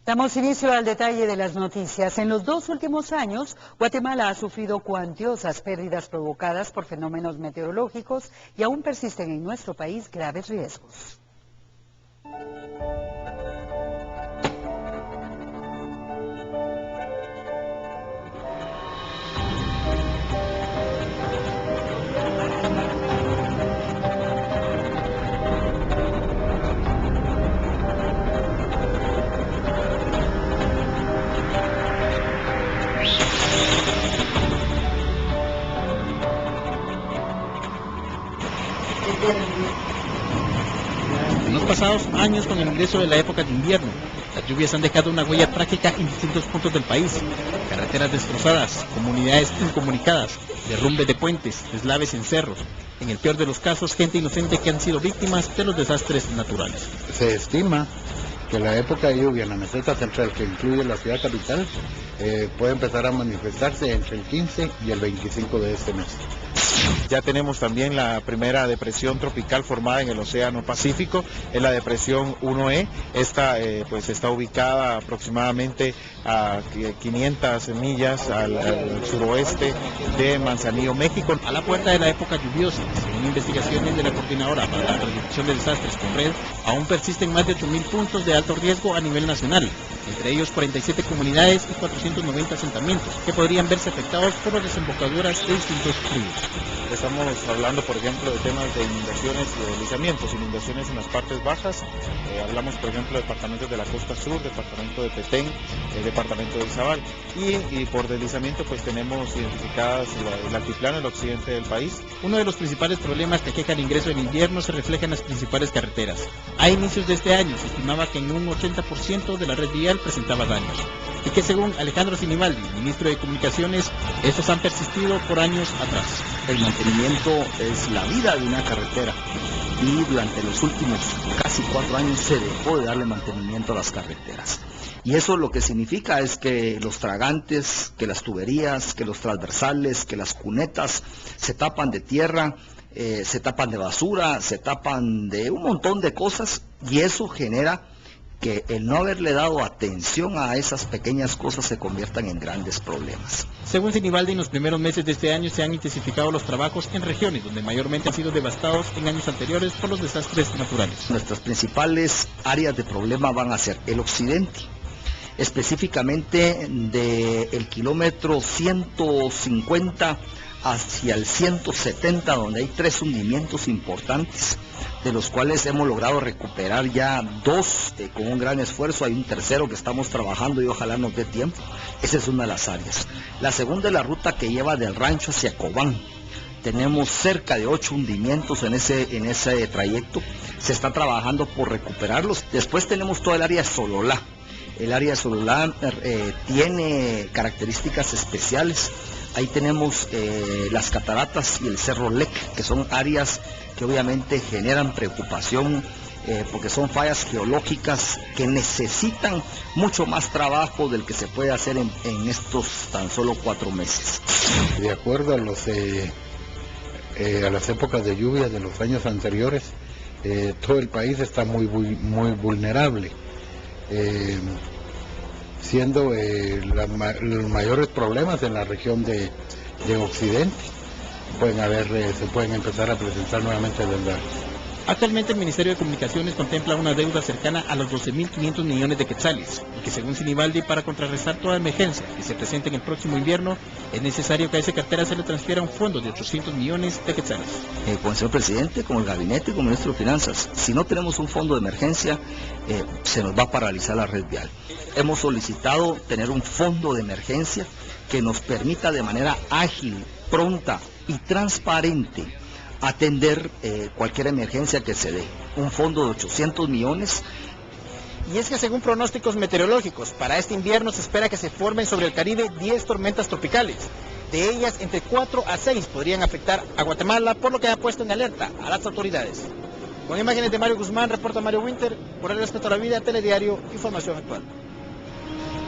Damos inicio al detalle de las noticias. En los 2 últimos años, Guatemala ha sufrido cuantiosas pérdidas provocadas por fenómenos meteorológicos y aún persisten en nuestro país graves riesgos. En los pasados años, con el ingreso de la época de invierno, las lluvias han dejado una huella trágica en distintos puntos del país. Carreteras destrozadas, comunidades incomunicadas, derrumbes de puentes, deslaves en cerros. En el peor de los casos, gente inocente que han sido víctimas de los desastres naturales. Se estima que la época de lluvia en la meseta central, que incluye la ciudad capital, puede empezar a manifestarse entre el 15 y el 25 de este mes. Ya tenemos también la primera depresión tropical formada en el Océano Pacífico, es la depresión 1E. Esta pues está ubicada aproximadamente a 500 millas al suroeste de Manzanillo, México. A la puerta de la época lluviosa, según investigaciones de la Coordinadora para la Prevención de Desastres CONRED, aún persisten más de 8.000 puntos de alto riesgo a nivel nacional, entre ellos 47 comunidades y 490 asentamientos, que podrían verse afectados por las desembocaduras de distintos ríos. Estamos hablando, por ejemplo, de temas de inundaciones y de deslizamientos, inundaciones en las partes bajas. Hablamos, por ejemplo, de departamentos de la costa sur, departamento de Petén, departamento de Izabal. Y por deslizamiento, pues tenemos identificadas el altiplano, el occidente del país. Uno de los principales problemas que aqueja el ingreso del invierno se refleja en las principales carreteras. A inicios de este año se estimaba que en un 80% de la red vial presentaba daños, y que según Alejandro Sinibaldi, ministro de Comunicaciones, estos han persistido por años atrás. El mantenimiento es la vida de una carretera y durante los últimos casi 4 años se dejó de darle mantenimiento a las carreteras. Y eso lo que significa es que los tragantes, que las tuberías, que los transversales, que las cunetas se tapan de tierra, se tapan de basura, se tapan de un montón de cosas, y eso genera que el no haberle dado atención a esas pequeñas cosas se conviertan en grandes problemas. Según Sinibaldi, en los primeros meses de este año se han intensificado los trabajos en regiones donde mayormente han sido devastados en años anteriores por los desastres naturales. Nuestras principales áreas de problema van a ser el occidente, específicamente del kilómetro 150 hacia el 170, donde hay 3 hundimientos importantes, de los cuales hemos logrado recuperar ya 2 con un gran esfuerzo. Hay un tercero que estamos trabajando y ojalá nos dé tiempo. Esa es una de las áreas. La segunda es la ruta que lleva del rancho hacia Cobán. Tenemos cerca de 8 hundimientos en ese trayecto. Se está trabajando por recuperarlos. Después tenemos toda el área de Sololá. El área de Sololá tiene características especiales. Ahí tenemos las cataratas y el Cerro Lec, que son áreas que obviamente generan preocupación porque son fallas geológicas que necesitan mucho más trabajo del que se puede hacer en estos tan solo 4 meses. De acuerdo a las épocas de lluvia de los años anteriores, todo el país está muy vulnerable, siendo los mayores problemas en la región de Occidente. Se pueden empezar a presentar nuevamente desastres. Actualmente el Ministerio de Comunicaciones contempla una deuda cercana a los 12.500 millones de quetzales, y que según Sinibaldi, para contrarrestar toda emergencia que se presente en el próximo invierno, es necesario que a esa cartera se le transfiera un fondo de 800 millones de quetzales. Con el señor presidente, con el gabinete y con el ministro de Finanzas, si no tenemos un fondo de emergencia, se nos va a paralizar la red vial. Hemos solicitado tener un fondo de emergencia que nos permita de manera ágil, pronta y transparente atender cualquier emergencia que se dé. Un fondo de 800 millones. Y es que según pronósticos meteorológicos, para este invierno se espera que se formen sobre el Caribe 10 tormentas tropicales. De ellas, entre 4 a 6 podrían afectar a Guatemala, por lo que ha puesto en alerta a las autoridades. Con imágenes de Mario Guzmán, reporta Mario Winter, por el respeto a la vida, Telediario, Información Actual.